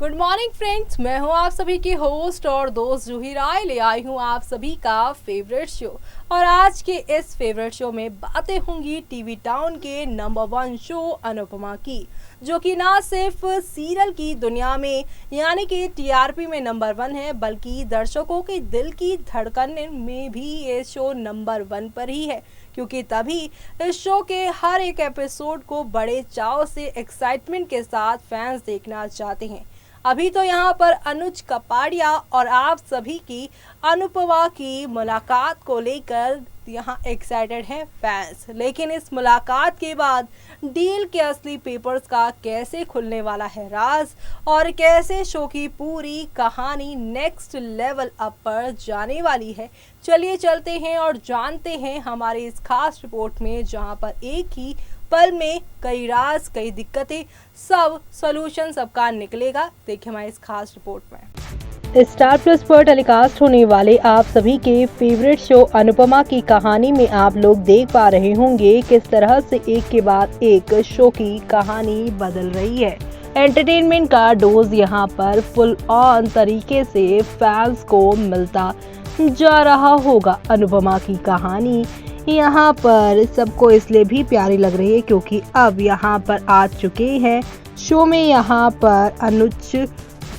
Good morning friends, मैं हूं आप सभी की होस्ट और दोस्त जूही राय। ले आई हूं आप सभी का फेवरेट शो। और आज के इस फेवरेट शो में बातें होंगी टीवी टाउन के नंबर 1 शो अनुपमा की, जो कि ना सिर्फ सीरियल की दुनिया में यानी कि टीआरपी में नंबर 1 है, बल्कि दर्शकों के दिल की धड़कन में भी ये शो नंबर 1 पर ही है। क्योंकि तभी इस शो के हर एक एपिसोड को बड़े चाव से एक्साइटमेंट के साथ फैंस देखना चाहते हैं। अभी तो यहाँ पर अनुज कपाड़िया और आप सभी की अनुपमा की मुलाकात को लेकर यहाँ एक्साइटेड हैं फैंस। लेकिन इस मुलाकात के बाद डील के असली पेपर्स का कैसे खुलने वाला है राज, और कैसे शो की पूरी कहानी नेक्स्ट लेवल अप पर जाने वाली है, चलिए चलते हैं और जानते हैं हमारी इस खास रिपोर्ट में, जहां पर एक ही पल में कई राज, कई दिक्कतें, सब सॉल्यूशन सबका निकलेगा। देखिए हमारी इस खास रिपोर्ट में। स्टार प्लस पर टेलीकास्ट होने वाले आप सभी के फेवरेट शो अनुपमा की कहानी में आप लोग देख पा रहे होंगे किस तरह से एक के बाद एक शो की कहानी बदल रही है। एंटरटेनमेंट का डोज यहाँ पर फुल ऑन तरीके से फैंस को मिलता जा रहा होगा। अनुपमा की कहानी यहाँ पर सबको इसलिए भी प्यारी लग रही है क्योंकि अब यहाँ पर आ चुके हैं शो में यहाँ पर अनुज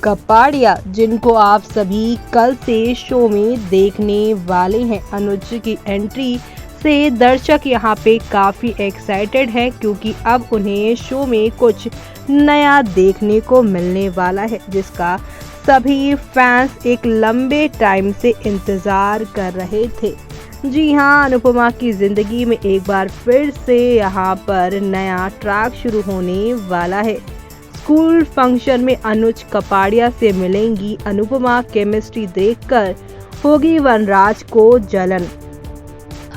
कपाड़िया, जिनको आप सभी कल से शो में देखने वाले हैं। अनुज की एंट्री से दर्शक यहाँ पे काफ़ी एक्साइटेड हैं क्योंकि अब उन्हें शो में कुछ नया देखने को मिलने वाला है, जिसका सभी फैंस एक लंबे टाइम से इंतज़ार कर रहे थे। जी हाँ, अनुपमा की ज़िंदगी में एक बार फिर से यहाँ पर नया ट्रैक शुरू होने वाला है। स्कूल फंक्शन में अनुज कपाड़िया से मिलेंगी अनुपमा, केमिस्ट्री देखकर होगी वनराज को जलन।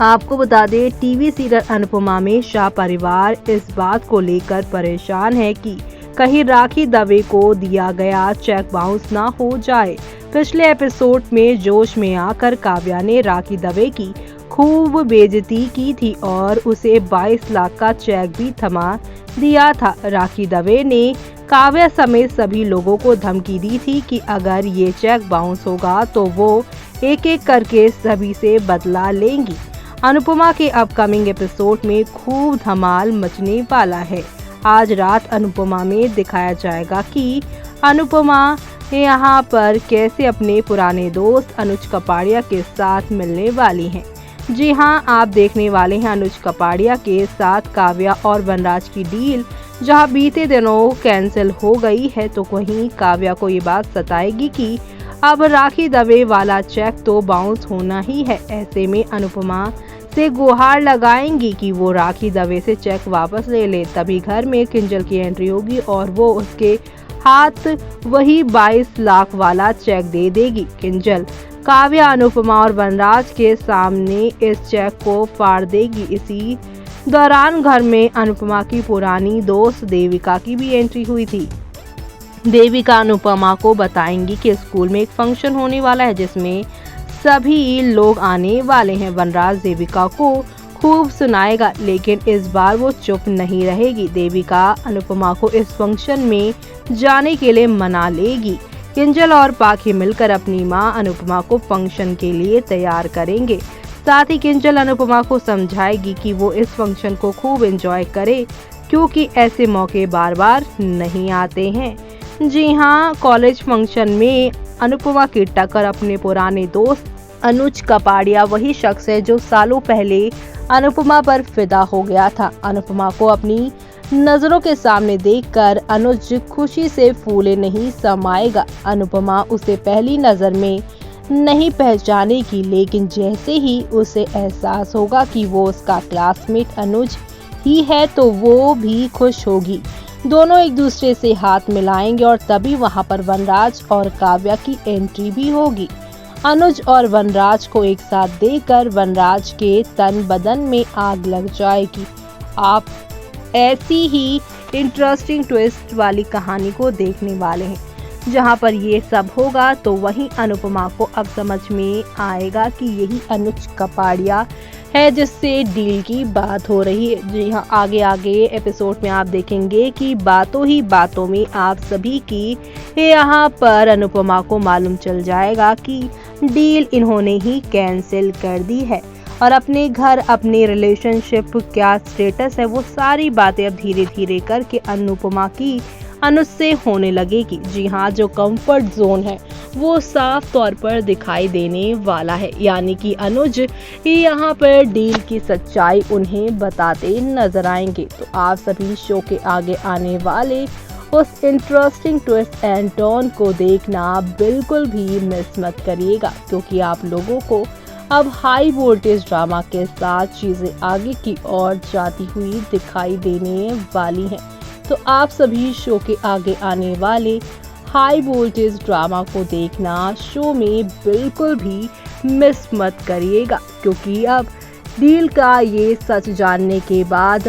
आपको बता दें, टीवी सीरियल अनुपमा में शाह परिवार इस बात को लेकर परेशान है कि कहीं राखी दवे को दिया गया चेक बाउंस ना हो जाए। पिछले एपिसोड में जोश में आकर काव्या ने राखी दवे की खूब बेइज्जती की थी और उसे 22 लाख का चेक भी थमा दिया था। राखी दवे ने काव्या समेत सभी लोगों को धमकी दी थी कि अगर ये चेक बाउंस होगा तो वो एक एक करके सभी से बदला लेंगी। अनुपमा के अपकमिंग एपिसोड में खूब धमाल मचने वाला है। आज रात अनुपमा में दिखाया जाएगा कि अनुपमा यहाँ पर कैसे अपने पुराने दोस्त अनुज कपाड़िया के साथ मिलने वाली हैं। जी हाँ, आप देखने वाले हैं अनुज कपाड़िया के साथ काव्या और वनराज की डील, जहाँ बीते दिनों कैंसिल हो गई है। तो वहीं काव्या को ये बात सताएगी कि अब राखी दवे वाला चेक तो बाउंस होना ही है। ऐसे में अनुपमा से गुहार लगाएंगी कि वो राखी दवे से चेक वापस ले ले। तभी घर में किंजल की एंट्री होगी और वो उसके हाथ वही 22 लाख वाला चेक दे देगी। किंजल काव्या, अनुपमा और वनराज के सामने इस चेक को फाड़ देगी। इसी दौरान घर में अनुपमा की पुरानी दोस्त देविका की भी एंट्री हुई थी। देविका अनुपमा को बताएंगी कि स्कूल में एक फंक्शन होने वाला है जिसमें सभी लोग आने वाले हैं। वनराज देविका को खूब सुनाएगा, लेकिन इस बार वो चुप नहीं रहेगी। देविका अनुपमा को इस फंक्शन में जाने के लिए मना लेगी। किंजल और पाखी मिलकर अपनी मां अनुपमा को फंक्शन के लिए तैयार करेंगे। साथ ही किंजल अनुपमा को समझाएगी कि वो इस फंक्शन को खूब एंजॉय करे क्योंकि ऐसे मौके बार बार नहीं आते हैं। जी हाँ, कॉलेज फंक्शन में अनुपमा की टक्कर अपने पुराने दोस्त अनुज कपाड़िया, वही शख्स है जो सालों पहले अनुपमा पर फिदा हो गया था। अनुपमा को अपनी नजरों के सामने देखकर अनुज खुशी से फूले नहीं समाएगा। अनुपमा उसे पहली नजर में नहीं पहचानेगी, लेकिन जैसे ही उसे एहसास होगा कि वो उसका क्लासमेट अनुज ही है तो वो भी खुश होगी। दोनों एक दूसरे से हाथ मिलाएंगे और तभी वहां पर वनराज और काव्या की एंट्री भी होगी। अनुज और वनराज को एक साथ देखकर वनराज के तन बदन में आग लग जाएगी। आप ऐसी ही इंटरेस्टिंग ट्विस्ट वाली कहानी को देखने वाले हैं जहां पर ये सब होगा। तो वहीं अनुपमा को अब समझ में आएगा कि यही अनुज कपाड़िया है जिससे डील की बात हो रही है। जी हाँ, आगे आगे एपिसोड में आप देखेंगे कि बातों ही बातों में आप सभी की यहाँ पर अनुपमा को मालूम चल जाएगा कि डील इन्होंने ही कैंसिल कर दी है और अपने घर, अपने रिलेशनशिप क्या स्टेटस है, वो सारी बातें अब धीरे धीरे करके अनुपमा की अनुज से होने लगेगी। जी हाँ, जो कंफर्ट जोन है वो साफ तौर पर दिखाई देने वाला है, यानी कि अनुज यहाँ पर डील की सच्चाई उन्हें बताते नजर आएंगे। तो आप सभी शो के आगे आने वाले उस इंटरेस्टिंग ट्विस्ट एंड टर्न को देखना बिल्कुल भी मिस मत करिएगा, क्योंकि आप लोगों को अब हाई वोल्टेज ड्रामा के साथ चीजें आगे की ओर जाती हुई दिखाई देने वाली हैं। तो आप सभी शो के आगे आने वाले हाई वोल्टेज ड्रामा को देखना शो में बिल्कुल भी मिस मत करिएगा, क्योंकि अब डील का ये सच जानने के बाद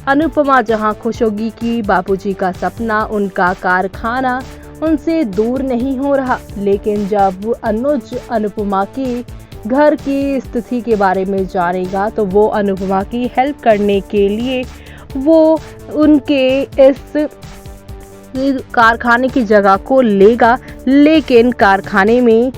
अनुपमा जहां खुश होगी कि बापूजी का सपना, उनका कारखाना उनसे दूर नहीं हो रहा, लेकिन जब अनुज अनुपमा के घर की स्थिति के बारे में जानेगा तो वो अनुपमा की हेल्प करने के लिए वो उनके इस कारखाने की जगह को लेगा, लेकिन कारखाने में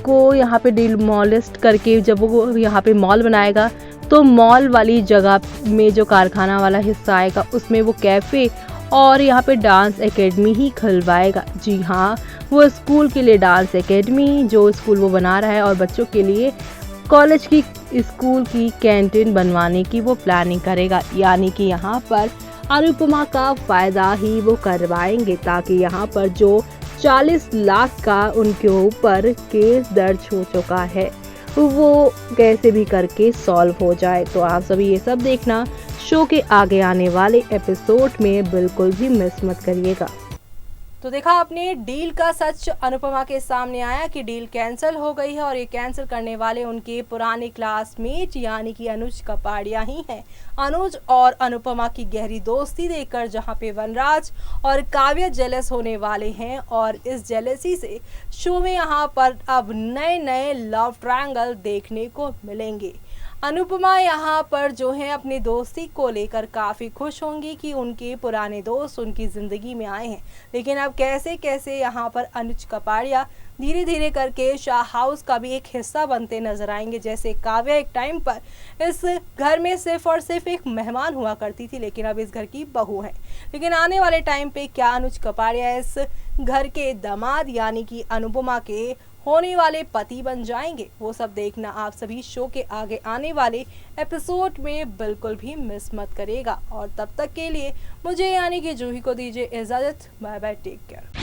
को यहाँ पे डिमोलिस्ट करके जब वो यहाँ पे मॉल बनाएगा तो मॉल वाली जगह में जो कारखाना वाला हिस्सा आएगा उसमें वो कैफ़े और यहाँ पे डांस एकेडमी ही खुलवाएगा। जी हाँ, वो स्कूल के लिए डांस एकेडमी, जो स्कूल वो बना रहा है, और बच्चों के लिए कॉलेज की स्कूल की कैंटीन बनवाने की वो प्लानिंग करेगा। यानी कि यहाँ पर अनुपमा का फ़ायदा ही वो करवाएंगे, ताकि यहाँ पर जो 40 लाख का उनके ऊपर केस दर्ज हो चुका है वो कैसे भी करके सॉल्व हो जाए। तो आप सभी ये सब देखना शो के आगे आने वाले एपिसोड में बिल्कुल भी मिस मत करिएगा। तो देखा आपने, डील का सच अनुपमा के सामने आया कि डील कैंसिल हो गई है और ये कैंसिल करने वाले उनके पुराने क्लासमेट यानी कि अनुज कपाड़िया ही हैं। अनुज और अनुपमा की गहरी दोस्ती देखकर जहां पे वनराज और काव्या जेलस होने वाले हैं, और इस जेलसी से शो में यहां पर अब नए नए लव ट्रायंगल देखने को मिलेंगे। अनुपमा यहाँ पर जो है अपनी दोस्ती को लेकर काफ़ी खुश होंगी कि उनके पुराने दोस्त उनकी ज़िंदगी में आए हैं, लेकिन अब कैसे कैसे यहाँ पर अनुज कपाड़िया धीरे धीरे करके शाह हाउस का भी एक हिस्सा बनते नजर आएंगे। जैसे काव्या एक टाइम पर इस घर में सिर्फ और सिर्फ एक मेहमान हुआ करती थी, लेकिन अब इस घर की बहू है। लेकिन आने वाले टाइम पे क्या अनुज कपाड़िया इस घर के दामाद यानी कि अनुपमा के होने वाले पति बन जाएंगे, वो सब देखना आप सभी शो के आगे आने वाले एपिसोड में बिल्कुल भी मिस मत करिएगा। और तब तक के लिए मुझे यानी कि जूही को दीजिए इजाजत। Bye bye, take care.